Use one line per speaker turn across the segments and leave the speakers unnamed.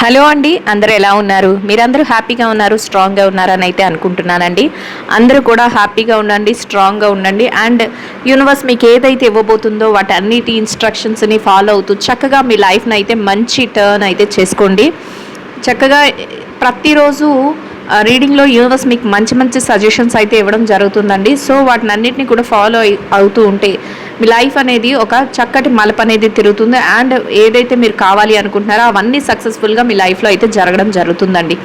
Hello అండి, అందరూ ఎలా ఉన్నారు? మీరందరూ హ్యాపీగా ఉన్నారు, స్ట్రాంగ్గా ఉన్నారని అయితే అనుకుంటున్నానండి. అందరూ కూడా హ్యాపీగా ఉండండి, స్ట్రాంగ్గా ఉండండి. అండ్ యూనివర్స్ మీకు ఏదైతే ఇవ్వబోతుందో వాటన్నిటి ఇన్స్ట్రక్షన్స్ని ఫాలో అవుతూ చక్కగా మీ లైఫ్ని అయితే మంచి టర్న్ అయితే చేసుకోండి. చక్కగా ప్రతిరోజు రీడింగ్లో యూనివర్స్ మీకు మంచి మంచి సజెషన్స్ అయితే ఇవ్వడం జరుగుతుందండి. సో వాటిని అన్నింటినీ కూడా ఫాలో అవుతూ ఉంటే మీ లైఫ్ అనేది ఒక చక్కటి మలుపు అనేది తిరుగుతుంది. అండ్ ఏదైతే మీరు కావాలి అనుకుంటున్నారో అవన్నీ సక్సెస్ఫుల్గా మీ లైఫ్లో అయితే జరగడం జరుగుతుందండి.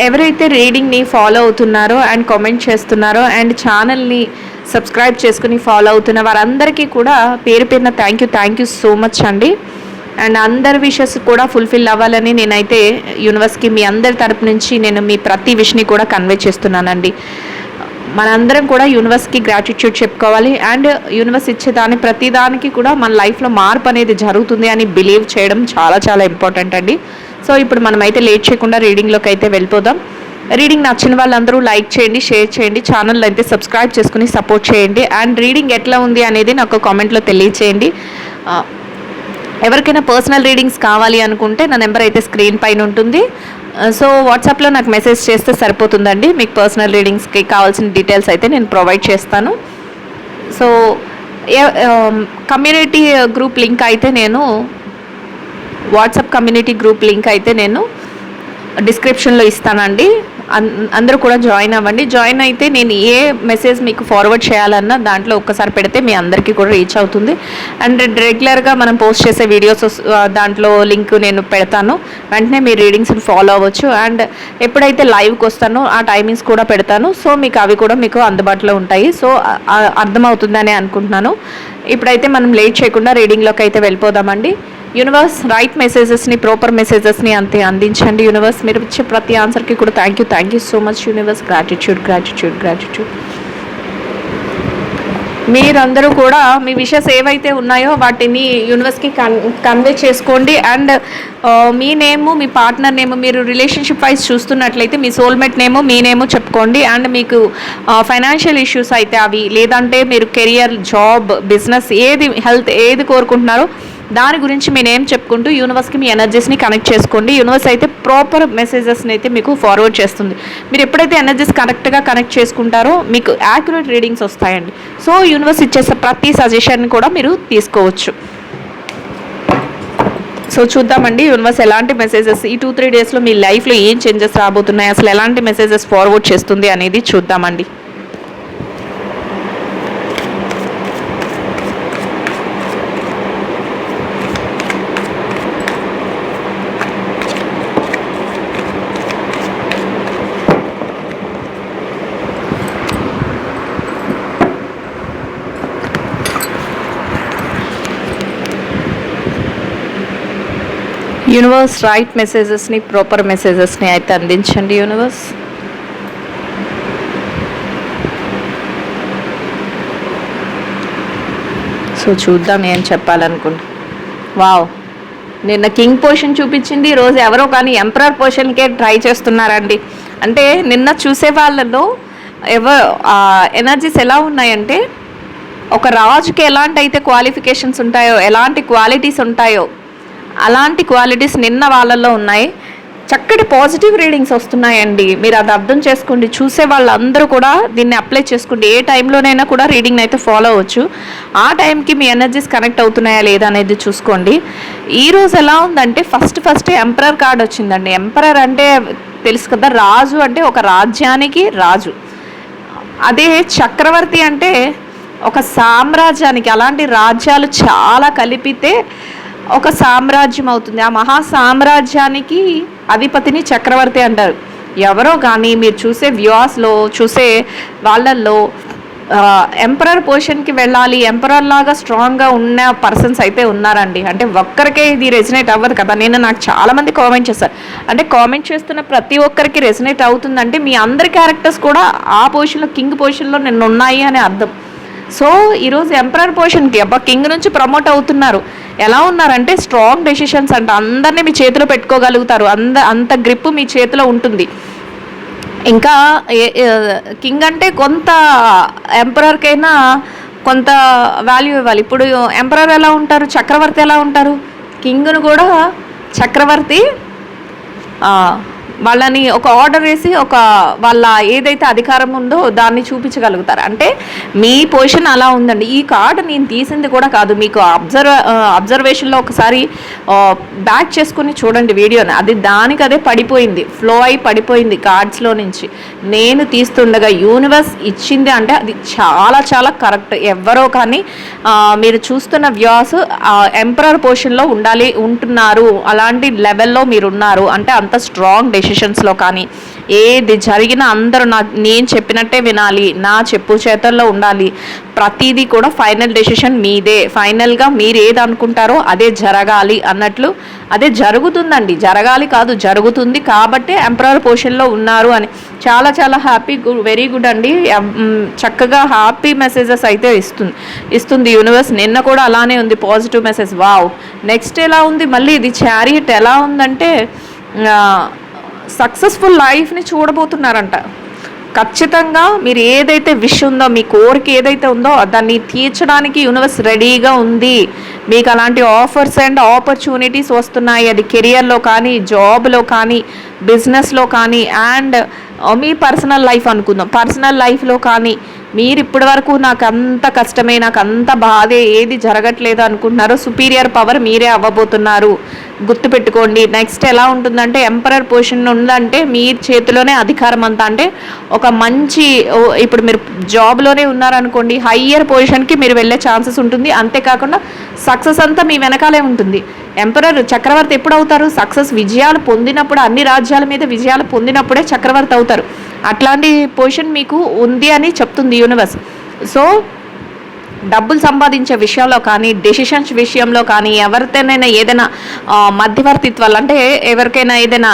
ఎవరైతే రీడింగ్ని ఫాలో అవుతున్నారో అండ్ కామెంట్ చేస్తున్నారో అండ్ ఛానల్ని సబ్స్క్రైబ్ చేసుకుని ఫాలో అవుతున్న వారందరికీ కూడా పేరు పేరున థ్యాంక్ యూ సో మచ్ అండి. అండ్ అందరి విషెస్ కూడా ఫుల్ఫిల్ అవ్వాలని నేనైతే యూనివర్స్కి మీ అందరి తరపు నుంచి నేను మీ ప్రతి విష్ని కూడా కన్వే చేస్తున్నానండి. మనందరం కూడా యూనివర్స్కి గ్రాటిట్యూడ్ చెప్పుకోవాలి. అండ్ యూనివర్స్ ఇచ్చేదాని ప్రతిదానికి కూడా మన లైఫ్లో మార్పు అనేది జరుగుతుంది అని బిలీవ్ చేయడం చాలా చాలా ఇంపార్టెంట్ అండి. సో ఇప్పుడు మనమైతే లేట్ చేయకుండా రీడింగ్లోకి అయితే వెళ్ళిపోదాం. రీడింగ్ నచ్చిన వాళ్ళందరూ లైక్ చేయండి, షేర్ చేయండి, ఛానల్ అయితే సబ్స్క్రైబ్ చేసుకుని సపోర్ట్ చేయండి. అండ్ రీడింగ్ ఎట్లా ఉంది అనేది నాకు కామెంట్లో తెలియచేయండి. ఎవరికైనా పర్సనల్ రీడింగ్స్ కావాలి అనుకుంటే నా నెంబర్ అయితే స్క్రీన్ పైన ఉంటుంది. సో వాట్సాప్లో నాకు మెసేజ్ చేస్తే సరిపోతుందండి. మీకు పర్సనల్ రీడింగ్స్కి కావాల్సిన డీటెయిల్స్ అయితే నేను ప్రొవైడ్ చేస్తాను. సో కమ్యూనిటీ గ్రూప్ లింక్ అయితే నేను వాట్సాప్ కమ్యూనిటీ గ్రూప్ లింక్ అయితే నేను డిస్క్రిప్షన్లో ఇస్తానండి. అందరూ కూడా జాయిన్ అవ్వండి. జాయిన్ అయితే నేను ఏ మెసేజ్ మీకు ఫార్వర్డ్ చేయాలన్నా దాంట్లో ఒక్కసారి పెడితే మీ అందరికీ కూడా రీచ్ అవుతుంది. అండ్ రెగ్యులర్గా మనం పోస్ట్ చేసే వీడియోస్ దాంట్లో లింక్ నేను పెడతాను. వెంటనే మీ రీడింగ్స్ని ఫాలో అవ్వచ్చు. అండ్ ఎప్పుడైతే లైవ్కి వస్తానో ఆ టైమింగ్స్ కూడా పెడతాను. సో మీకు అవి కూడా మీకు అందుబాటులో ఉంటాయి. సో అర్థమవుతుందని అనుకుంటున్నాను. ఇప్పుడైతే మనం లేట్ చేయకుండా రీడింగ్లోకి అయితే వెళ్ళిపోదామండి. యూనివర్స్ రైట్ మెసేజెస్ని, ప్రాపర్ మెసేజెస్ని అంతే అందించండి. యూనివర్స్ మీరు ఇచ్చే ప్రతి ఆన్సర్కి కూడా thank you so much universe. Gratitude. మీరందరూ కూడా మీ విషెస్ ఏవైతే ఉన్నాయో వాటిని యూనివర్స్కి కన్వే చేసుకోండి. And me name, me partner name, మీరు రిలేషన్షిప్ వైజ్ చూస్తున్నట్లయితే మీ సోల్మేట్ నేము, మీ నేము చెప్పుకోండి. అండ్ మీకు ఫైనాన్షియల్ ఇష్యూస్ అయితే అవి, లేదంటే మీరు కెరియర్, జాబ్, బిజినెస్ ఏది, హెల్త్ ఏది కోరుకుంటున్నారో దాని గురించి మీ నేమ్ చెప్పుకుంటూ యూనివర్స్కి మీ ఎనర్జీస్ని కనెక్ట్ చేసుకోండి. యూనివర్స్ అయితే ప్రాపర్ మెసేజెస్ని అయితే మీకు ఫార్వర్డ్ చేస్తుంది. మీరు ఎప్పుడైతే ఎనర్జీస్ కరెక్ట్గా కనెక్ట్ చేసుకుంటారో మీకు యాక్యురేట్ రీడింగ్స్ వస్తాయండి. సో యూనివర్స్ ఇచ్చేసే ప్రతి సజెషన్ కూడా మీరు తీసుకోవచ్చు. సో చూద్దామండి యూనివర్స్ ఎలాంటి మెసేజెస్ ఈ 2-3 డేస్లో మీ లైఫ్లో ఏం చేంజెస్ రాబోతున్నాయి, అసలు ఎలాంటి మెసేజెస్ ఫార్వర్డ్ చేస్తుంది అనేది చూద్దామండి. యూనివర్స్ రైట్ మెసేజెస్ని, ప్రాపర్ మెసేజెస్ని అయితే అందించండి యూనివర్స్. సో చూద్దాం ఏం చెప్పాలనుకుంటా. వావ్, నిన్న కింగ్ పొజిషన్ చూపించింది, ఈరోజు ఎవరో కానీ ఎంపరర్ పొజిషన్కే ట్రై చేస్తున్నారండి. అంటే నిన్న చూసే వాళ్ళలో ఎనర్జీస్ ఎలా ఉన్నాయంటే, ఒక రాజుకి ఎలాంటి అయితే క్వాలిఫికేషన్స్ ఉంటాయో, ఎలాంటి క్వాలిటీస్ ఉంటాయో అలాంటి క్వాలిటీస్ నిన్న వాళ్ళల్లో ఉన్నాయి. చక్కటి పాజిటివ్ రీడింగ్స్ వస్తున్నాయండి. మీరు అది అర్థం చేసుకోండి. చూసే వాళ్ళందరూ కూడా దీన్ని అప్లై చేసుకోండి. ఏ టైంలోనైనా కూడా రీడింగ్ అయితే ఫాలో అవ్వచ్చు. ఆ టైంకి మీ ఎనర్జీస్ కనెక్ట్ అవుతున్నాయా లేదా అనేది చూసుకోండి. ఈరోజు ఎలా ఉందంటే ఫస్ట్ ఎంపరర్ కార్డ్ వచ్చిందండి. ఎంపరర్ అంటే తెలుసు కదా, రాజు అంటే ఒక రాజ్యానికి రాజు. అదే చక్రవర్తి అంటే ఒక సామ్రాజ్యానికి, అలాంటి రాజ్యాలు చాలా కలిపితే ఒక సామ్రాజ్యం అవుతుంది. ఆ మహా సామ్రాజ్యానికి అధిపతిని చక్రవర్తి అంటారు. ఎవరో కానీ మీరు చూసే వ్యూస్లో, చూసే వాళ్ళల్లో ఎంపరర్ పొజిషన్కి వెళ్ళాలి, ఎంపరర్ లాగా స్ట్రాంగ్గా ఉన్న పర్సన్స్ అయితే ఉన్నారండి. అంటే ఒక్కరికే ఇది రెసినేట్ అవ్వదు కదా. నాకు చాలామంది కామెంట్ చేస్తారు. అంటే కామెంట్ చేస్తున్న ప్రతి ఒక్కరికి రెసినేట్ అవుతుందంటే మీ అందరి క్యారెక్టర్స్ కూడా ఆ పొజిషన్లో, కింగ్ పొజిషన్లో నిన్న ఉన్నాయి అని అర్థం. సో ఈరోజు ఎంపరర్ పొజిషన్కి కింగ్ నుంచి ప్రమోట్ అవుతున్నారు. ఎలా ఉన్నారంటే స్ట్రాంగ్ డెసిషన్స్ అంట, అందరినీ మీ చేతిలో పెట్టుకోగలుగుతారు. అంత గ్రిప్ మీ చేతిలో ఉంటుంది. ఇంకా కింగ్ అంటే కొంత ఎంపరర్కైనా కొంత వాల్యూ ఇవ్వాలి. ఇప్పుడు ఎంపరర్ ఎలా ఉంటారు, చక్రవర్తి ఎలా ఉంటారు, కింగ్ను కూడా చక్రవర్తి వాళ్ళని ఒక ఆర్డర్ వేసి ఒక వాళ్ళ ఏదైతే అధికారం ఉందో దాన్ని చూపించగలుగుతారు. అంటే మీ పొజిషన్ అలా ఉందండి. ఈ కార్డు నేను తీసింది కూడా కాదు, మీకు అబ్జర్వేషన్లో ఒకసారి బ్యాక్ చేసుకుని చూడండి వీడియోని. అది దానికి అదే పడిపోయింది, ఫ్లో అయి పడిపోయింది కార్డ్స్లో నుంచి. నేను తీస్తుండగా యూనివర్స్ ఇచ్చింది అంటే అది చాలా చాలా కరెక్ట్. ఎవరో కానీ మీరు చూస్తున్న వ్యూస్ ఎంపరర్ పొజిషన్లో ఉంటున్నారు, అలాంటి లెవెల్లో మీరు ఉన్నారు అంటే అంత స్ట్రాంగ్ డెసిషన్స్లో కానీ ఏది జరిగినా అందరూ నేను చెప్పినట్టే వినాలి, నా చెప్పు చేతల్లో ఉండాలి. ప్రతిదీ కూడా ఫైనల్ డెసిషన్ మీదే, ఫైనల్గా మీరు ఏది అనుకుంటారో అదే జరగాలి అన్నట్లు అదే జరుగుతుందండి. జరగాలి కాదు, జరుగుతుంది. కాబట్టి ఎంపరర్ పొజిషన్లో ఉన్నారు అని చాలా చాలా హ్యాపీ, వెరీ గుడ్ అండి. చక్కగా హ్యాపీ మెసేజెస్ అయితే ఇస్తుంది యూనివర్స్. నిన్న కూడా అలానే ఉంది పాజిటివ్ మెసేజ్. వావ్. నెక్స్ట్ ఎలా ఉంది మళ్ళీ ఇది చారియట్ ఎలా ఉందంటే సక్సెస్ఫుల్ లైఫ్ని చూడబోతున్నారంట. ఖచ్చితంగా మీరు ఏదైతే విష్ ఉందో, మీ కోరిక ఏదైతే ఉందో దాన్ని తీర్చడానికి యూనివర్స్ రెడీగా ఉంది. మీకు అలాంటి ఆఫర్స్ అండ్ ఆపర్చునిటీస్ వస్తున్నాయి. అది కెరియర్లో కానీ, జాబ్లో కానీ, బిజినెస్లో కానీ, అండ్ మీ పర్సనల్ లైఫ్ అనుకుందాం, పర్సనల్ లైఫ్లో కానీ మీరు ఇప్పటి వరకు నాకు అంత కష్టమే, నాకు అంత బాధే, ఏది జరగట్లేదు అనుకుంటున్నారో సుపీరియర్ పవర్ మీరే అవ్వబోతున్నారు. గుర్తుపెట్టుకోండి. నెక్స్ట్ ఎలా ఉంటుందంటే ఎంపరర్ పొజిషన్ ఉందంటే మీ చేతిలోనే అధికారం అంతా. అంటే ఒక మంచి, ఇప్పుడు మీరు జాబ్లోనే ఉన్నారనుకోండి, హయ్యర్ పొజిషన్కి మీరు వెళ్ళే ఛాన్సెస్ ఉంటుంది. అంతేకాకుండా సక్సెస్ అంతా మీ వెనకాలే ఉంటుంది. ఎంపరర్ చక్రవర్తి ఎప్పుడు అవుతారు? సక్సెస్ విజయాలు పొందినప్పుడు, అన్ని రాజ్యాల మీద విజయాలు పొందినప్పుడే చక్రవర్తి అవుతారు. అట్లాంటి పొజిషన్ మీకు ఉంది అని చెప్తుంది యూనివర్స్. సో డబ్బులు సంపాదించే విషయంలో కానీ, డెసిషన్స్ విషయంలో కానీ, ఎవరితోనైనా ఏదైనా మధ్యవర్తిత్వాలు అంటే ఎవరికైనా ఏదైనా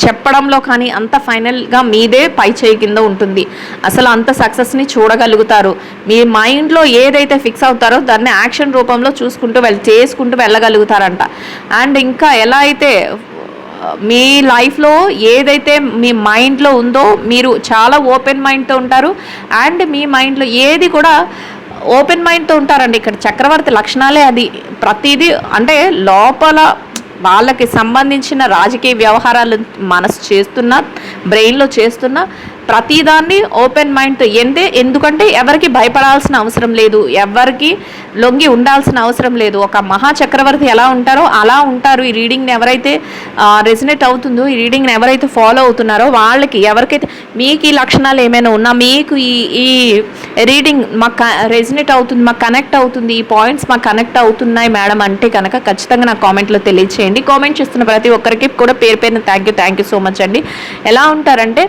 చెప్పడంలో కానీ అంత ఫైనల్గా మీదే పై చేయి కింద ఉంటుంది. అసలు అంత సక్సెస్ని చూడగలుగుతారు. మీ మైండ్లో ఏదైతే ఫిక్స్ అవుతారో దాన్ని యాక్షన్ రూపంలో చేసుకుంటూ వెళ్ళగలుగుతారంట. అండ్ ఇంకా ఎలా అయితే మీ లైఫ్లో ఏదైతే మీ మైండ్లో ఉందో మీరు చాలా ఓపెన్ మైండ్తో ఉంటారు. అండ్ మీ మైండ్లో ఏది కూడా ఓపెన్ మైండ్తో ఉంటారండి. ఇక్కడ చక్రవర్తి లక్షణాలే అది. ప్రతిదీ అంటే లోపల వాళ్ళకి సంబంధించిన రాజకీయ వ్యవహారాలు మనసు చేస్తున్నా, బ్రెయిన్లో చేస్తున్నా ప్రతిదాన్ని ఓపెన్ మైండ్తో. ఎందుకంటే ఎవరికి భయపడాల్సిన అవసరం లేదు, ఎవరికి లొంగి ఉండాల్సిన అవసరం లేదు. ఒక మహా చక్రవర్తి ఎలా ఉంటారో అలా ఉంటారు. ఈ రీడింగ్ని ఎవరైతే రెజినేట్ అవుతుందో, ఈ రీడింగ్ని ఎవరైతే ఫాలో అవుతున్నారో వాళ్ళకి, ఎవరికైతే మీకు ఈ లక్షణాలు ఏమైనా ఉన్నా, మీకు ఈ రీడింగ్ మాకు రెజినేట్ అవుతుంది, మాకు కనెక్ట్ అవుతుంది, ఈ పాయింట్స్ మాకు కనెక్ట్ అవుతున్నాయి మేడం అంటే కనుక ఖచ్చితంగా నాకు కామెంట్లో తెలియచేయండి. కామెంట్ చేస్తున్న ప్రతి ఒక్కరికి కూడా పేరు పేరున థ్యాంక్ యూ సో మచ్ అండి. ఎలా ఉంటారంటే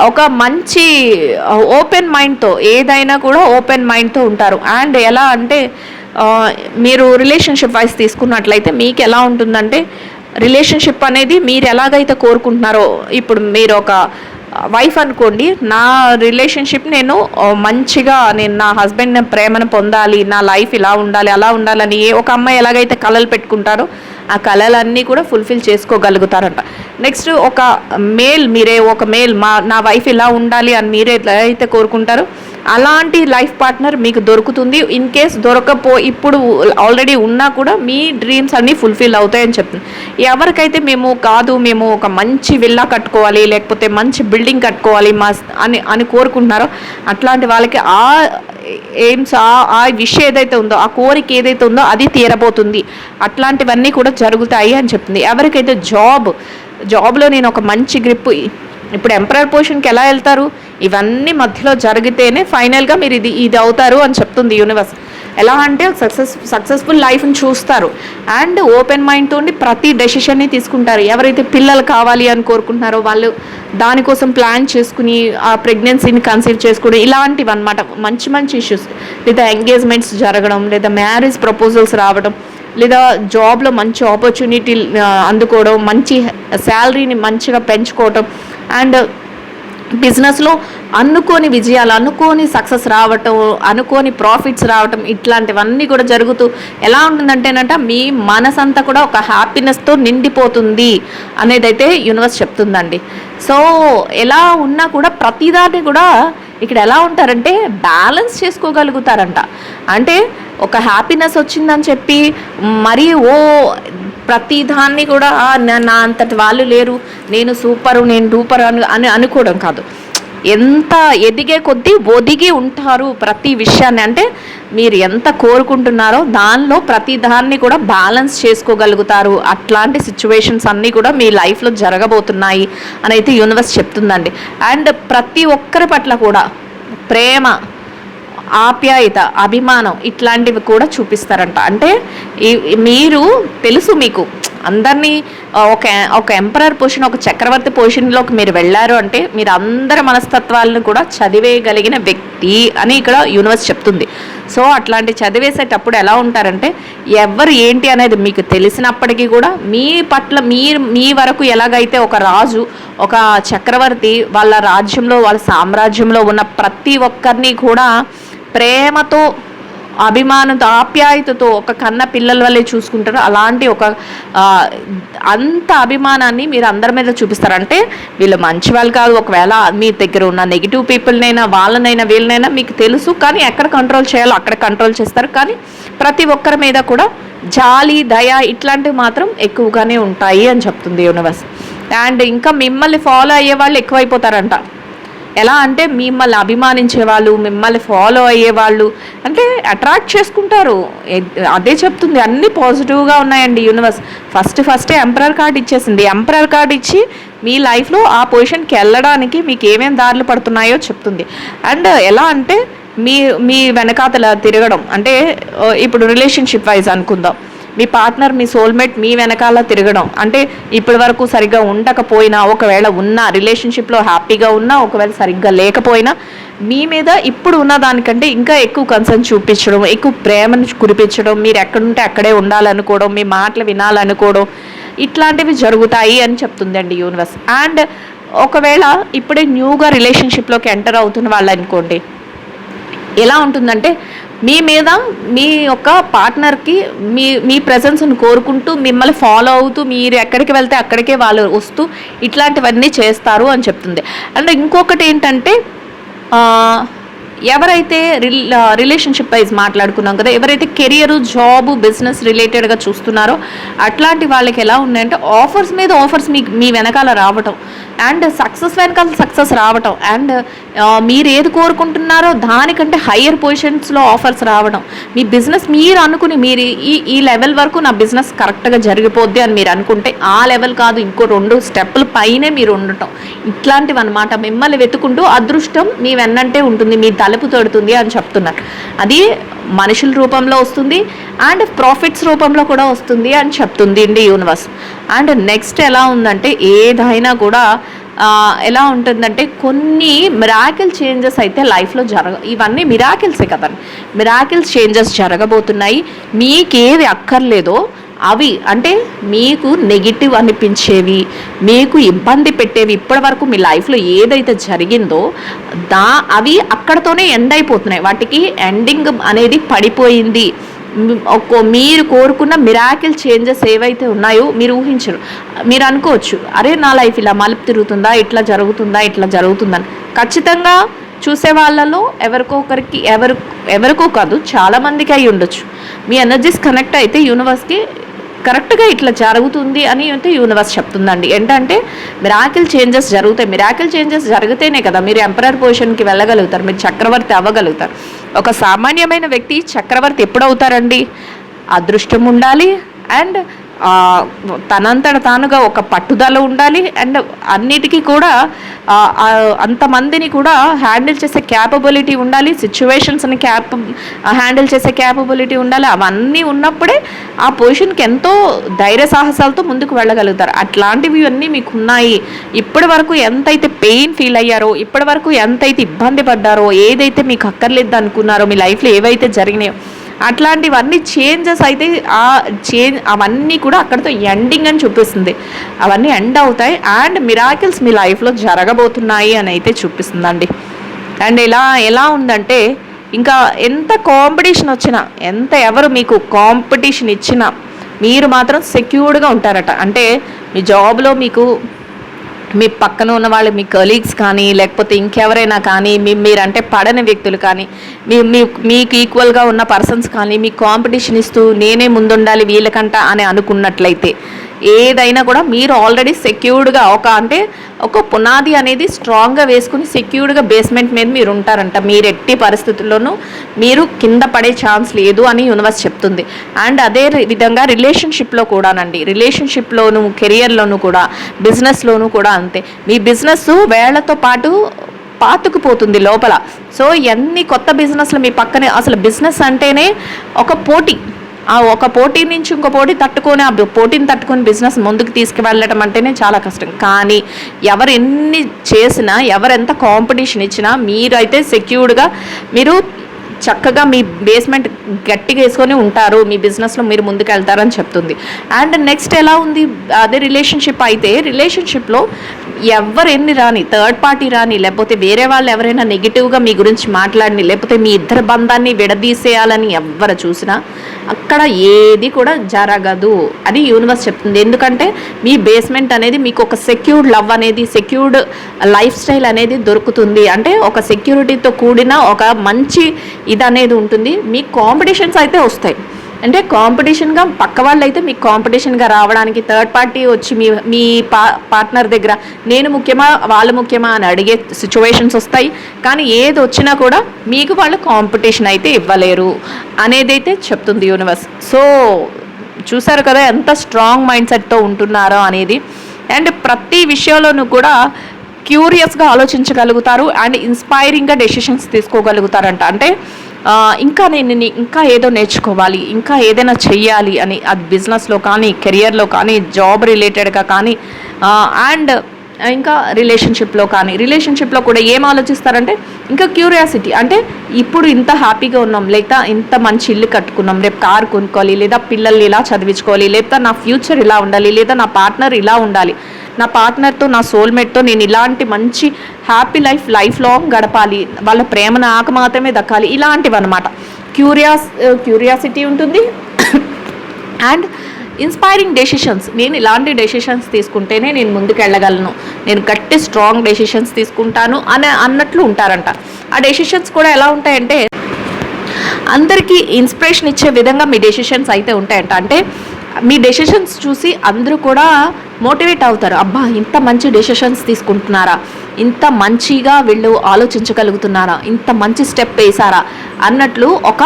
ఒక మంచి ఓపెన్ మైండ్తో, ఏదైనా కూడా ఓపెన్ మైండ్తో ఉంటారు. అండ్ ఎలా అంటే మీరు రిలేషన్షిప్ వైజ్ తీసుకున్నట్లయితే మీకు ఎలా ఉంటుందంటే రిలేషన్షిప్ అనేది మీరు ఎలాగైతే కోరుకుంటున్నారో, ఇప్పుడు మీరు ఒక వైఫ్ అనుకోండి, నా రిలేషన్షిప్ నేను మంచిగా, నేను నా హస్బెండ్ ప్రేమను పొందాలి, నా లైఫ్ ఇలా ఉండాలి అలా ఉండాలని ఒక అమ్మాయి ఎలాగైతే కలలు పెట్టుకుంటారో ఆ కళలన్నీ కూడా ఫుల్ఫిల్ చేసుకోగలుగుతారంట. నెక్స్ట్ ఒక మేల్, నా వైఫ్ ఇలా ఉండాలి అని మీరు ఎట్లయితే కోరుకుంటారో అలాంటి లైఫ్ పార్ట్నర్ మీకు దొరుకుతుంది. ఇన్ కేస్ ఇప్పుడు ఆల్రెడీ ఉన్నా కూడా మీ డ్రీమ్స్ అన్నీ ఫుల్ఫిల్ అవుతాయని చెప్తుంది. ఎవరికైతే మేము ఒక మంచి విల్లా కట్టుకోవాలి, లేకపోతే మంచి బిల్డింగ్ కట్టుకోవాలి అని కోరుకుంటున్నారో అట్లాంటి వాళ్ళకి ఆ ఎయిమ్స్, ఆ విషయం ఏదైతే ఉందో, ఆ కోరిక ఏదైతే ఉందో అది తీరబోతుంది. అట్లాంటివన్నీ కూడా జరుగుతాయి అని చెప్తుంది. ఎవరికైతే జాబ్లో నేను ఒక మంచి గ్రిప్, ఇప్పుడు ఎంపరర్ పొజిషన్కి ఎలా వెళ్తారు, ఇవన్నీ మధ్యలో జరిగితేనే ఫైనల్గా మీరు ఇది అవుతారు అని చెప్తుంది యూనివర్స్. ఎలా అంటే సక్సెస్ఫుల్ లైఫ్ని చూస్తారు. అండ్ ఓపెన్ మైండ్తో ఉండి ప్రతి డెసిషన్ని తీసుకుంటారు. ఎవరైతే పిల్లలు కావాలి అని కోరుకుంటున్నారో వాళ్ళు దానికోసం ప్లాన్ చేసుకుని ఆ ప్రెగ్నెన్సీని కన్సీవ్ చేసుకుని ఇలాంటివి అనమాట మంచి ఇష్యూస్, లేదా ఎంగేజ్మెంట్స్ జరగడం, లేదా మ్యారేజ్ ప్రపోజల్స్ రావడం, లేదా జాబ్లో మంచి ఆపర్చునిటీ అందుకోవడం, మంచి శాలరీని మంచిగా పెంచుకోవడం, అండ్ బిజినెస్లో అనుకోని విజయాలు, అనుకోని సక్సెస్ రావటం, అనుకోని ప్రాఫిట్స్ రావటం, ఇట్లాంటివన్నీ కూడా జరుగుతూ ఎలా ఉంటుందంటేనంట మీ మనసంతా కూడా ఒక హ్యాపీనెస్తో నిండిపోతుంది అనేదైతే యూనివర్స్ చెప్తుందండి. సో ఎలా ఉన్నా కూడా ప్రతిదాన్ని కూడా ఇక్కడ ఎలా ఉంటారంటే బ్యాలెన్స్ చేసుకోగలుగుతారంట. అంటే ఒక హ్యాపీనెస్ వచ్చిందని చెప్పి మరీ ప్రతి దాన్ని కూడా నా అంతటి వాళ్ళు లేరు, నేను సూపరు, నేను డూపరు అని అనుకోవడం కాదు. ఎంత ఎదిగే కొద్దీ ఒదిగి ఉంటారు ప్రతి విషయాన్ని. అంటే మీరు ఎంత కోరుకుంటున్నారో దానిలో ప్రతి దాన్ని కూడా బ్యాలెన్స్ చేసుకోగలుగుతారు. అట్లాంటి సిచ్యువేషన్స్ అన్నీ కూడా మీ లైఫ్లో జరగబోతున్నాయి అని అయితే యూనివర్స్ చెప్తుందండి. అండ్ ప్రతి ఒక్కరి పట్ల కూడా ప్రేమ, ఆప్యాయత, అభిమానం ఇట్లాంటివి కూడా చూపిస్తారంట. అంటే మీరు తెలుసు, మీకు అందరినీ ఒక ఎంపరర్ పొజిషన్, ఒక చక్రవర్తి పొజిషన్లోకి మీరు వెళ్ళారు అంటే మీరు అందరి మనస్తత్వాలను కూడా చదివేయగలిగిన వ్యక్తి అని ఇక్కడ యూనివర్స్ చెప్తుంది. సో అట్లాంటి చదివేసేటప్పుడు ఎలా ఉంటారంటే ఎవరు ఏంటి అనేది మీకు తెలిసినప్పటికీ కూడా మీ పట్ల మీ వరకు ఎలాగైతే ఒక రాజు, ఒక చక్రవర్తి వాళ్ళ రాజ్యంలో, వాళ్ళ సామ్రాజ్యంలో ఉన్న ప్రతి ఒక్కరిని కూడా ప్రేమతో, అభిమానంతో, ఆప్యాయతతో ఒక కన్న పిల్లల వల్లే చూసుకుంటారు. అలాంటి ఒక అంత అభిమానాన్ని మీరు అందరి మీద చూపిస్తారంటే వీళ్ళు మంచి వాళ్ళు కాదు, ఒకవేళ మీ దగ్గర ఉన్న నెగిటివ్ పీపుల్నైనా వాళ్ళనైనా వీళ్ళనైనా మీకు తెలుసు, కానీ ఎక్కడ కంట్రోల్ చేయాలో అక్కడ కంట్రోల్ చేస్తారు. కానీ ప్రతి ఒక్కరి మీద కూడా జాలి, దయ ఇట్లాంటివి మాత్రం ఎక్కువగానే ఉంటాయి అని చెప్తుంది యూనివర్స్. అండ్ ఇంకా మిమ్మల్ని ఫాలో అయ్యే వాళ్ళు ఎక్కువైపోతారంట. ఎలా అంటే మిమ్మల్ని అభిమానించే వాళ్ళు, మిమ్మల్ని ఫాలో అయ్యే వాళ్ళు అంటే అట్రాక్ట్ చేసుకుంటారు. అదే చెప్తుంది, అన్నీ పాజిటివ్గా ఉన్నాయండి యూనివర్స్. ఫస్టే ఎంపరర్ కార్డ్ ఇచ్చేసింది. ఎంపరర్ కార్డ్ ఇచ్చి మీ లైఫ్లో ఆ పొజిషన్కి వెళ్ళడానికి మీకు ఏమేమి దారులు పడుతున్నాయో చెప్తుంది. అండ్ ఎలా అంటే మీ వెనకాతల తిరగడం, అంటే ఇప్పుడు రిలేషన్షిప్ వైజ్ అనుకుందాం, మీ పార్ట్నర్, మీ సోల్మేట్ మీ వెనకాల తిరగడం, అంటే ఇప్పటి వరకు సరిగ్గా ఉండకపోయినా, ఒకవేళ ఉన్న రిలేషన్షిప్లో హ్యాపీగా ఉన్నా, ఒకవేళ సరిగ్గా లేకపోయినా మీ మీద ఇప్పుడు ఉన్న దానికంటే ఇంకా ఎక్కువ కన్సర్న్ చూపించడం, ఎక్కువ ప్రేమను కురిపించడం, మీరు ఎక్కడుంటే అక్కడే ఉండాలనుకోవడం, మీ మాటలు వినాలనుకోవడం ఇట్లాంటివి జరుగుతాయి అని చెప్తుందండి యూనివర్స్. అండ్ ఒకవేళ ఇప్పుడే న్యూగా రిలేషన్షిప్లోకి ఎంటర్ అవుతున్న వాళ్ళు అనుకోండి, ఎలా ఉంటుందంటే మీ మీద మీ యొక్క పార్ట్నర్కి మీ ప్రెజెన్స్ని కోరుకుంటూ మిమ్మల్ని ఫాలో అవుతూ మీరు ఎక్కడికి వెళ్తే అక్కడికే వాళ్ళు వస్తూ ఇట్లాంటివన్నీ చేస్తారు అని చెప్తుంది. అండ్ ఇంకొకటి ఏంటంటే ఎవరైతే రిలేషన్షిప్ వైజ్ మాట్లాడుకున్నాం కదా, ఎవరైతే కెరియర్, జాబ్, బిజినెస్ రిలేటెడ్గా చూస్తున్నారో అట్లాంటి వాళ్ళకి ఎలా ఉన్నాయంటే ఆఫర్స్ మీద ఆఫర్స్ మీ వెనకాల రావటం, అండ్ సక్సెస్ వెనకాల సక్సెస్ రావటం, అండ్ మీరు ఏది కోరుకుంటున్నారో దానికంటే హయ్యర్ పొజిషన్స్లో ఆఫర్స్ రావడం, మీ బిజినెస్ మీరు అనుకుని మీరు ఈ లెవెల్ వరకు నా బిజినెస్ కరెక్ట్గా జరిగిపోద్ది అని మీరు అనుకుంటే ఆ లెవెల్ కాదు, ఇంకో 2 స్టెప్పుల పైనే మీరు ఉండటం, ఇట్లాంటివి అనమాట. మిమ్మల్ని వెతుకుంటూ అదృష్టం మీ వెన్నంటే ఉంటుంది, మీ తలుపు తోడుతుంది అని చెప్తున్నారు. అది మనుషుల రూపంలో వస్తుంది అండ్ ప్రాఫిట్స్ రూపంలో కూడా వస్తుంది అని చెప్తుంది అండి యూనివర్స్. అండ్ నెక్స్ట్ ఎలా ఉందంటే ఏదైనా కూడా ఎలా ఉంటుందంటే కొన్ని మిరాకిల్ చేంజెస్ అయితే లైఫ్లో ఇవన్నీ మిరాకిల్సే కదండి, మిరాకిల్స్ చేంజెస్ జరగబోతున్నాయి. మీకేవి అక్కర్లేదో అవి, అంటే మీకు నెగిటివ్ అనిపించేవి, మీకు ఇబ్బంది పెట్టేవి, ఇప్పటి వరకు మీ లైఫ్లో ఏదైతే జరిగిందో అవి అక్కడతోనే ఎండ్ అయిపోతున్నాయి. వాటికి ఎండింగ్ అనేది పడిపోయింది. మీరు కోరుకున్న మిరాకిల్ చేంజెస్ ఏవైతే ఉన్నాయో మీరు ఊహించరు. మీరు అనుకోవచ్చు, అరే నా లైఫ్ ఇలా మలుపు తిరుగుతుందా, ఇట్లా జరుగుతుందని. ఖచ్చితంగా చూసే వాళ్ళలో ఎవరికో కాదు, చాలామందికి అయి ఉండొచ్చు. మీ ఎనర్జీస్ కనెక్ట్ అయితే యూనివర్స్కి కరెక్ట్గా ఇట్లా జరుగుతుంది అని అయితే యూనివర్స్ చెప్తుందండి. ఏంటంటే మిరాకిల్ చేంజెస్ జరుగుతాయి. మిరాకిల్ చేంజెస్ జరిగితేనే కదా మీరు ఎంపరర్ పొజిషన్కి వెళ్ళగలుగుతారు, మీరు చక్రవర్తి అవ్వగలుగుతారు. ఒక సామాన్యమైన వ్యక్తి చక్రవర్తి ఎప్పుడవుతారండి? అదృష్టం ఉండాలి, అండ్ తనంతట తానుగా ఒక పట్టుదల ఉండాలి, అండ్ అన్నిటికీ కూడా అంతమందిని కూడా హ్యాండిల్ చేసే క్యాపబిలిటీ ఉండాలి, సిచ్యువేషన్స్ని హ్యాండిల్ చేసే క్యాపబిలిటీ ఉండాలి. అవన్నీ ఉన్నప్పుడే ఆ పొజిషన్కి ఎంతో ధైర్య సాహసాలతో ముందుకు వెళ్ళగలుగుతారు. అట్లాంటివి అన్నీ మీకు ఉన్నాయి. ఇప్పటి వరకు ఎంతైతే పెయిన్ ఫీల్ అయ్యారో, ఇప్పటి వరకు ఎంతైతే ఇబ్బంది పడ్డారో, ఏదైతే మీకు అక్కర్లేదు అనుకున్నారో, మీ లైఫ్లో ఏవైతే జరిగినాయో అట్లాంటివన్నీ చేంజెస్ అయితే అవన్నీ కూడా అక్కడితో ఎండింగ్ అని చూపిస్తుంది. అవన్నీ ఎండ్ అవుతాయి అండ్ మిరాకిల్స్ మీ లైఫ్లో జరగబోతున్నాయి అని అయితే చూపిస్తుందండి. అండ్ ఎలా ఉందంటే ఇంకా ఎంత కాంపిటీషన్ వచ్చినా, ఎవరు మీకు కాంపిటీషన్ ఇచ్చినా మీరు మాత్రం సెక్యూర్డ్గా ఉంటారట. అంటే మీ జాబ్లో మీకు మీ పక్కన ఉన్న వాళ్ళు మీ కలీగ్స్ కానీ లేకపోతే ఇంకెవరైనా కానీ మీరంటే పడని వ్యక్తులు కానీ మీకు ఈక్వల్గా ఉన్న పర్సన్స్ కానీ మీ కాంపిటీషన్ ఇస్తూ నేనే ముందుండాలి వీళ్ళకంట అని అనుకున్నట్లయితే ఏదైనా కూడా మీరు ఆల్రెడీ సెక్యూర్డ్గా ఒక పునాది అనేది స్ట్రాంగ్గా వేసుకుని సెక్యూర్డ్గా బేస్మెంట్ మీద మీరు ఉంటారంట. మీరు ఎట్టి పరిస్థితుల్లోనూ మీరు కింద పడే ఛాన్స్ లేదు అని యూనివర్స్ చెప్తుంది. అండ్ అదే విధంగా రిలేషన్షిప్లో కూడానండి, రిలేషన్షిప్లోను కెరియర్లోను కూడా బిజినెస్లోను కూడా అంతే. మీ బిజినెస్ వేళ్లతో పాటు పాతుకుపోతుంది లోపల. సో ఎన్ని కొత్త బిజినెస్లు మీ పక్కనే, అసలు బిజినెస్ అంటేనే ఒక పోటీ, ఒక పోటీ నుంచి ఇంకో పోటీ తట్టుకొని ఆ పోటీని తట్టుకొని బిజినెస్ ముందుకు తీసుకువెళ్ళడం అంటేనే చాలా కష్టం. కానీ ఎవరు ఎన్ని చేసినా, ఎవరెంత కాంపిటీషన్ ఇచ్చినా మీరైతే సెక్యూర్డ్గా మీరు చక్కగా మీ బేస్మెంట్ గట్టిగా వేసుకొని ఉంటారు, మీ బిజినెస్లో మీరు ముందుకు వెళ్తారని చెప్తుంది. అండ్ నెక్స్ట్ ఎలా ఉంది, అదే రిలేషన్షిప్ అయితే రిలేషన్షిప్లో ఎవరు ఎన్ని రాని, థర్డ్ పార్టీ రాని, లేకపోతే వేరే వాళ్ళు ఎవరైనా నెగిటివ్గా మీ గురించి మాట్లాడిని, లేకపోతే మీ ఇద్దరు బంధాన్ని విడదీసేయాలని ఎవరు చూసినా అక్కడ ఏది కూడా జరగదు అని యూనివర్స్ చెప్తుంది. ఎందుకంటే మీ బేస్మెంట్ అనేది మీకు ఒక సెక్యూర్డ్ లవ్ అనేది, సెక్యూర్డ్ లైఫ్ స్టైల్ అనేది దొరుకుతుంది. అంటే ఒక సెక్యూరిటీతో కూడిన ఒక మంచి ఇది అనేది ఉంటుంది. మీకు కాంపిటీషన్స్ అయితే వస్తాయి, అంటే కాంపిటీషన్గా పక్క వాళ్ళు అయితే మీకు కాంపిటీషన్గా రావడానికి థర్డ్ పార్టీ వచ్చి మీ పార్ట్నర్ దగ్గర నేను ముఖ్యమా వాళ్ళు ముఖ్యమా అని అడిగే సిచ్యువేషన్స్ వస్తాయి. కానీ ఏది వచ్చినా కూడా మీకు వాళ్ళు కాంపిటీషన్ అయితే ఇవ్వలేరు అనేదైతే చెప్తుంది యూనివర్స్. సో చూసారు కదా ఎంత స్ట్రాంగ్ మైండ్ సెట్తో ఉంటున్నారో అనేది. అండ్ ప్రతి విషయంలోనూ కూడా క్యూరియస్గా ఆలోచించగలుగుతారు అండ్ ఇన్స్పైరింగ్గా డెసిషన్స్ తీసుకోగలుగుతారంట. అంటే ఇంకా ఏదో నేర్చుకోవాలి, ఇంకా ఏదైనా చెయ్యాలి అని, అది బిజినెస్లో కానీ కెరియర్లో కానీ జాబ్ రిలేటెడ్గా కానీ అండ్ ఇంకా రిలేషన్షిప్లో కూడా ఏం ఆలోచిస్తారంటే ఇంకా క్యూరియాసిటీ. అంటే ఇప్పుడు ఇంత హ్యాపీగా ఉన్నాం, లేదా ఇంత మంచి ఇల్లు కట్టుకున్నాం, రేపు కారు కొనుక్కోవాలి, లేదా పిల్లల్ని ఇలా చదివించుకోవాలి, లేదా నా ఫ్యూచర్ ఇలా ఉండాలి, లేదా నా పార్ట్నర్ ఇలా ఉండాలి, నా పార్ట్నర్తో నా సోల్మేట్తో నేను ఇలాంటి మంచి హ్యాపీ లైఫ్ లాంగ్ గడపాలి, వాళ్ళ ప్రేమ నాకు మాత్రమే దక్కాలి, ఇలాంటివి అనమాట. క్యూరియాసిటీ ఉంటుంది. అండ్ ఇన్స్పైరింగ్ డెసిషన్స్, నేను ఇలాంటి డెసిషన్స్ తీసుకుంటేనే నేను ముందుకు వెళ్ళగలను, నేను గట్టి స్ట్రాంగ్ డెసిషన్స్ తీసుకుంటాను అన్నట్లు ఉంటారంట. ఆ డెసిషన్స్ కూడా ఎలా ఉంటాయంటే అందరికీ ఇన్స్పిరేషన్ ఇచ్చే విధంగా మీ డెసిషన్స్ అయితే ఉంటాయంట. అంటే మీ డెసిషన్స్ చూసి అందరూ కూడా మోటివేట్ అవుతారు. అబ్బా ఇంత మంచి డెసిషన్స్ తీసుకుంటున్నారా, ఇంత మంచిగా వీళ్ళు ఆలోచించగలుగుతున్నారా, ఇంత మంచి స్టెప్ వేసారా అన్నట్లు ఒక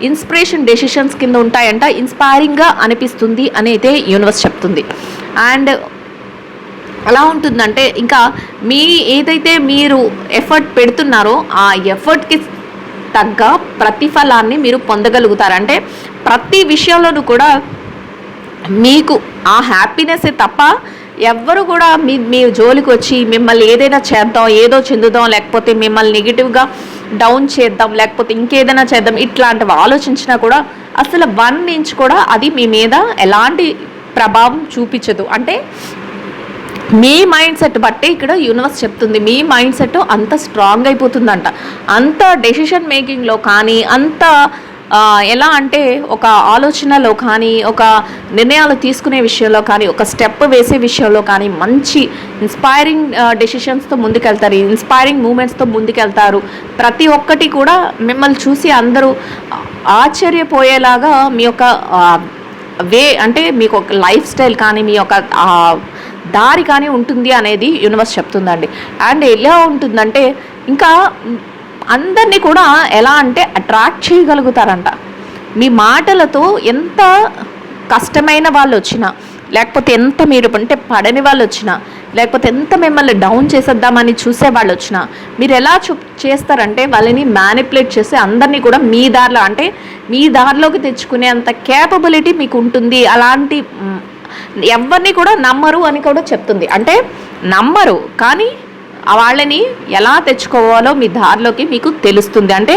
ఇన్స్పిరేషన్ డెసిషన్స్ కింద ఉంటాయంట. ఇన్స్పైరింగ్గా అనిపిస్తుంది అని అయితే యూనివర్స్ చెప్తుంది. అండ్ ఎలా ఉంటుందంటే ఇంకా ఏదైతే మీరు ఎఫర్ట్ పెడుతున్నారో ఆ ఎఫర్ట్కి తగ్గ ప్రతిఫలాన్ని మీరు పొందగలుగుతారంటే ప్రతి విషయంలోనూ కూడా మీకు ఆ హ్యాపీనెస్ తప్ప ఎవ్వరు కూడా మీ జోలికి వచ్చి మిమ్మల్ని ఏదైనా చేద్దాం, ఏదో చెందుదాం, లేకపోతే మిమ్మల్ని నెగిటివ్గా డౌన్ చేద్దాం, లేకపోతే ఇంకేదైనా చేద్దాం ఇట్లాంటివి ఆలోచించినా కూడా అసలు 1 ఇంచ్ కూడా అది మీ మీద ఎలాంటి ప్రభావం చూపించదు. అంటే మీ మైండ్ సెట్ బట్టి ఇక్కడ యూనివర్స్ చెప్తుంది, మీ మైండ్ సెట్ అంత స్ట్రాంగ్ అయిపోతుందంట. అంత డెసిషన్ మేకింగ్లో కానీ, అంత ఎలా అంటే ఒక ఆలోచనలో కానీ, ఒక నిర్ణయాలు తీసుకునే విషయంలో కానీ, ఒక స్టెప్ వేసే విషయంలో కానీ మంచి ఇన్స్పైరింగ్ డెసిషన్స్తో ముందుకెళ్తారు, ఇన్స్పైరింగ్ మూమెంట్స్తో ముందుకెళ్తారు. ప్రతి ఒక్కటి కూడా మిమ్మల్ని చూసి అందరూ ఆశ్చర్యపోయేలాగా మీ యొక్క అంటే మీకు ఒక లైఫ్ స్టైల్ కానీ, మీ యొక్క దారి కానీ ఉంటుంది అనేది యూనివర్స్ చెప్తుందండి. అండ్ ఎలా ఉంటుందంటే ఇంకా అందరినీ కూడా ఎలా అంటే అట్రాక్ట్ చేయగలుగుతారంట. మీ మాటలతో ఎంత కష్టమైన వాళ్ళు వచ్చినా, లేకపోతే ఎంత మీరు అంటే పడని వాళ్ళు వచ్చినా, లేకపోతే ఎంత మిమ్మల్ని డౌన్ చేసేద్దామని చూసే వాళ్ళు వచ్చినా మీరు ఎలా చేస్తారంటే వాళ్ళని మ్యానిపులేట్ చేసి అందరినీ కూడా మీ దారిలో అంటే మీ దారిలోకి తెచ్చుకునే అంత కేపబిలిటీ మీకు ఉంటుంది. అలాంటి ఎవరిని కూడా నమ్మరు అని కూడా చెప్తుంది. అంటే నమ్మరు కానీ వాళ్ళని ఎలా తెచ్చుకోవాలో మీ దారిలోకి మీకు తెలుస్తుంది. అంటే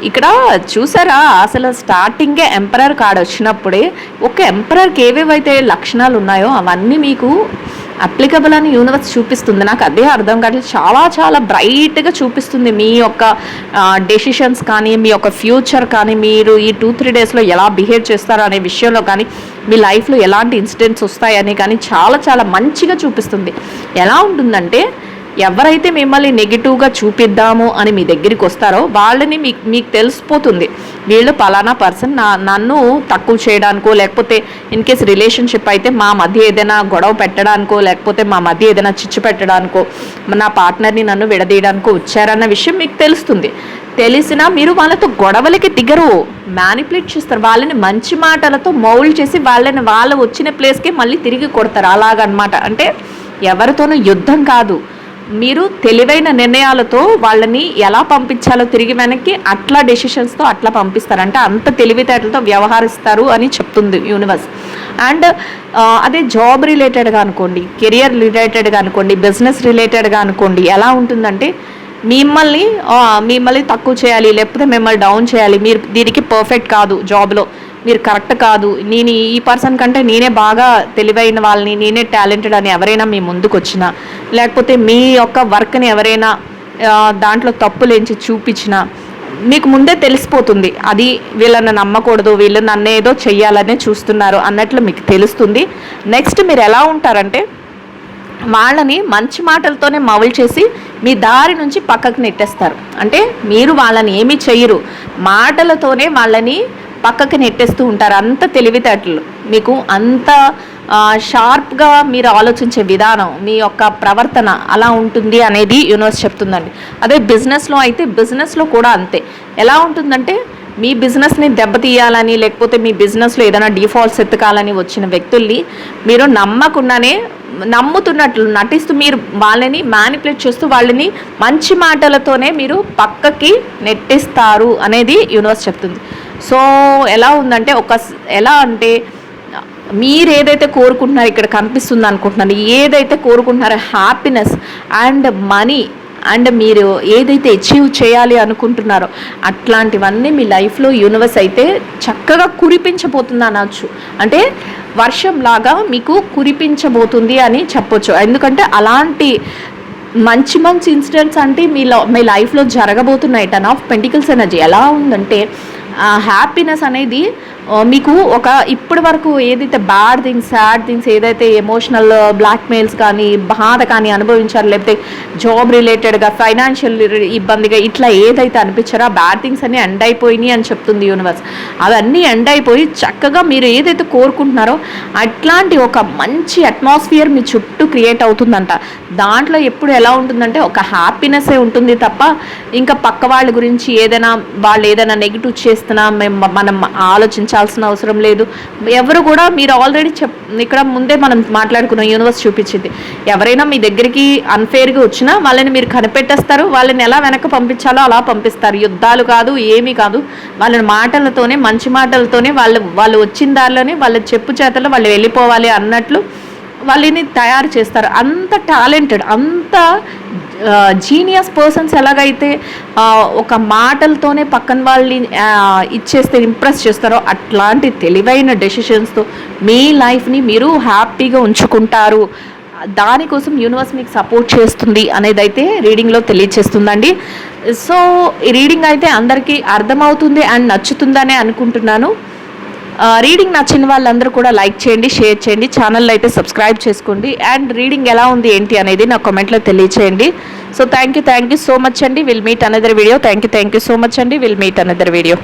ఇక్కడ చూసారా అసలు స్టార్టింగే ఎంపరర్ కార్డ్ వచ్చినప్పుడే ఒక ఎంపరర్కి ఏవేవైతే లక్షణాలు ఉన్నాయో అవన్నీ మీకు అప్లికబుల్ అని యూనివర్స్ చూపిస్తుంది. నాకు అదే అర్థం కావట్లేదు. చాలా చాలా బ్రైట్గా చూపిస్తుంది మీ యొక్క డెసిషన్స్ కానీ, మీ యొక్క ఫ్యూచర్ కానీ, మీరు ఈ 2-3 డేస్లో ఎలా బిహేవ్ చేస్తారో అనే విషయంలో కానీ, మీ లైఫ్లో ఎలాంటి ఇన్సిడెంట్స్ వస్తాయని కానీ చాలా చాలా మంచిగా చూపిస్తుంది. ఎలా ఉంటుందంటే, ఎవరైతే మిమ్మల్ని నెగిటివ్గా చూపిద్దాము అని మీ దగ్గరికి వస్తారో వాళ్ళని మీకు తెలిసిపోతుంది, వీళ్ళు పలానా పర్సన్ నన్ను తక్కువ చేయడానికో, లేకపోతే ఇన్ కేస్ రిలేషన్షిప్ అయితే మా మధ్య ఏదైనా గొడవ పెట్టడానికో, లేకపోతే మా మధ్య ఏదైనా చిచ్చు పెట్టడానికో, నా పార్ట్నర్ని నన్ను విడదీయడానికో వచ్చారన్న విషయం మీకు తెలుస్తుంది. తెలిసినా మీరు వాళ్ళతో గొడవలకి దిగరు, మ్యానిపులేట్ చేస్తారు. వాళ్ళని మంచి మాటలతో మౌల్డ్ చేసి వాళ్ళని వాళ్ళు వచ్చిన ప్లేస్కి మళ్ళీ తిరిగి కొడతారు. అలాగనమాట. అంటే ఎవరితోనూ యుద్ధం కాదు, మీరు తెలివైన నిర్ణయాలతో వాళ్ళని ఎలా పంపించాలో తిరిగి వెనక్కి అట్లా డెసిషన్స్తో అట్లా పంపిస్తారు. అంటే అంత తెలివితేటలతో వ్యవహరిస్తారు అని చెప్తుంది యూనివర్స్. అండ్ అదే జాబ్ రిలేటెడ్గా అనుకోండి, కెరియర్ రిలేటెడ్గా అనుకోండి, బిజినెస్ రిలేటెడ్గా అనుకోండి, ఎలా ఉంటుందంటే మిమ్మల్ని తక్కువ చేయాలి, లేకపోతే మిమ్మల్ని డౌన్ చేయాలి, మీరు దీనికి పర్ఫెక్ట్ కాదు, జాబ్లో మీరు కరెక్ట్ కాదు, నేను ఈ పర్సన్ కంటే నేనే బాగా తెలివైన వాళ్ళని, నేనే టాలెంటెడ్ అని ఎవరైనా మీ ముందుకు వచ్చినా, లేకపోతే మీ యొక్క వర్క్ని ఎవరైనా దాంట్లో తప్పులేంచి చూపించినా మీకు ముందే తెలిసిపోతుంది. అది వీళ్ళని నమ్మకూడదు, వీళ్ళు నన్ను ఏదో చెయ్యాలనే చూస్తున్నారు అన్నట్లు మీకు తెలుస్తుంది. నెక్స్ట్ మీరు ఎలా ఉంటారంటే, వాళ్ళని మంచి మాటలతోనే మౌల్ చేసి మీ దారి నుంచి పక్కకు నెట్టేస్తారు. అంటే మీరు వాళ్ళని ఏమీ చెయ్యరు, మాటలతోనే వాళ్ళని పక్కకి నెట్టేస్తూ ఉంటారు. అంత తెలివితేటలు మీకు, అంత షార్ప్గా మీరు ఆలోచించే విధానం, మీ యొక్క ప్రవర్తన అలా ఉంటుంది అనేది యూనివర్స్ చెప్తుందండి. అదే బిజినెస్లో అయితే, బిజినెస్లో కూడా అంతే. ఎలా ఉంటుందంటే, మీ బిజినెస్ని దెబ్బతీయాలని, లేకపోతే మీ బిజినెస్లో ఏదైనా డిఫాల్ట్స్ ఎత్తుకాలని వచ్చిన వ్యక్తుల్ని మీరు నమ్మకుండానే నమ్ముతున్నట్లు నటిస్తూ మీరు వాళ్ళని మ్యానిపులేట్ చేస్తూ వాళ్ళని మంచి మాటలతోనే మీరు పక్కకి నెట్టిస్తారు అనేది యూనివర్స్ చెప్తుంది. సో ఎలా ఉందంటే, ఎలా అంటే మీరు ఏదైతే కోరుకుంటున్నారో, ఇక్కడ కనిపిస్తుంది అనుకుంటున్నాను, ఏదైతే కోరుకుంటున్నారో హ్యాపీనెస్ అండ్ మనీ అండ్ మీరు ఏదైతే అచీవ్ చేయాలి అనుకుంటున్నారో అట్లాంటివన్నీ మీ లైఫ్లో యూనివర్స్ అయితే చక్కగా కురిపించబోతుంది అనొచ్చు. అంటే వర్షంలాగా మీకు కురిపించబోతుంది అని చెప్పొచ్చు. ఎందుకంటే అలాంటి మంచి మంచి ఇన్సిడెంట్స్ అంటే మీ లైఫ్లో జరగబోతున్నాయి. 10 ఆఫ్ పెంటికల్స్ ఎనర్జీ ఎలా ఉందంటే, హ్యాపీనెస్ అనేది మీకు ఒక ఇప్పటి వరకు ఏదైతే బ్యాడ్ థింగ్స్, సాడ్ థింగ్స్, ఏదైతే ఎమోషనల్ బ్లాక్మెయిల్స్ కానీ, బాధ కానీ అనుభవించారు, లేకపోతే జాబ్ రిలేటెడ్గా, ఫైనాన్షియల్ ఇబ్బందిగా ఇట్లా ఏదైతే అనిపించారో ఆ బ్యాడ్ థింగ్స్ అన్నీ ఎండ్ అయిపోయినాయి అని చెప్తుంది యూనివర్స్. అవన్నీ ఎండ్ అయిపోయి చక్కగా మీరు ఏదైతే కోరుకుంటున్నారో అట్లాంటి ఒక మంచి అట్మాస్ఫియర్ మీ చుట్టూ క్రియేట్ అవుతుందంట. దాంట్లో ఎప్పుడు ఎలా ఉంటుందంటే ఒక హ్యాపీనెస్సే ఉంటుంది తప్ప ఇంకా పక్క వాళ్ళ గురించి వాళ్ళు ఏదైనా నెగిటివ్ చేస్తున్నా మనం ఆలోచించాల్సిన అవసరం లేదు. ఎవరు కూడా, మీరు ఆల్రెడీ ఇక్కడ ముందే మనం మాట్లాడుకున్న యూనివర్స్ చూపించింది, ఎవరైనా మీ దగ్గరికి అన్ఫేర్గా వచ్చినా వాళ్ళని మీరు కనిపెట్టేస్తారు, వాళ్ళని ఎలా వెనక్కి పంపించాలో అలా పంపిస్తారు. యుద్ధాలు కాదు, ఏమీ కాదు, వాళ్ళని మాటలతోనే, మంచి మాటలతోనే వాళ్ళు వచ్చిన దారిలోనే వాళ్ళ చెప్పు చేతల్లో వాళ్ళు వెళ్ళిపోవాలి అన్నట్లు వాళ్ళని తయారు చేస్తారు. అంత టాలెంటెడ్, అంత జీనియస్ పర్సన్స్ ఎలాగైతే ఒక మాటలతోనే పక్కన వాళ్ళని ఇచ్చేస్తే ఇంప్రెస్ చేస్తారో అట్లాంటి తెలివైన డెసిషన్స్తో మీ లైఫ్ని మీరు హ్యాపీగా ఉంచుకుంటారు. దానికోసం యూనివర్స్ మీకు సపోర్ట్ చేస్తుంది అనేది అయితే రీడింగ్లో తెలియచేస్తుందండి. సో ఈ రీడింగ్ అయితే అందరికీ అర్థమవుతుంది అండ్ నచ్చుతుందనే అనుకుంటున్నాను. రీడింగ్ నచ్చిన వాళ్ళందరూ కూడా లైక్ చేయండి, షేర్ చేయండి, ఛానల్ అయితే సబ్స్క్రైబ్ చేసుకోండి. అండ్ రీడింగ్ ఎలా ఉంది ఏంటి అనేది నా కామెంట్లో తెలియచేయండి. So thank you so much అండి. Will meet another video. Thank you so much అండి. Will meet another video.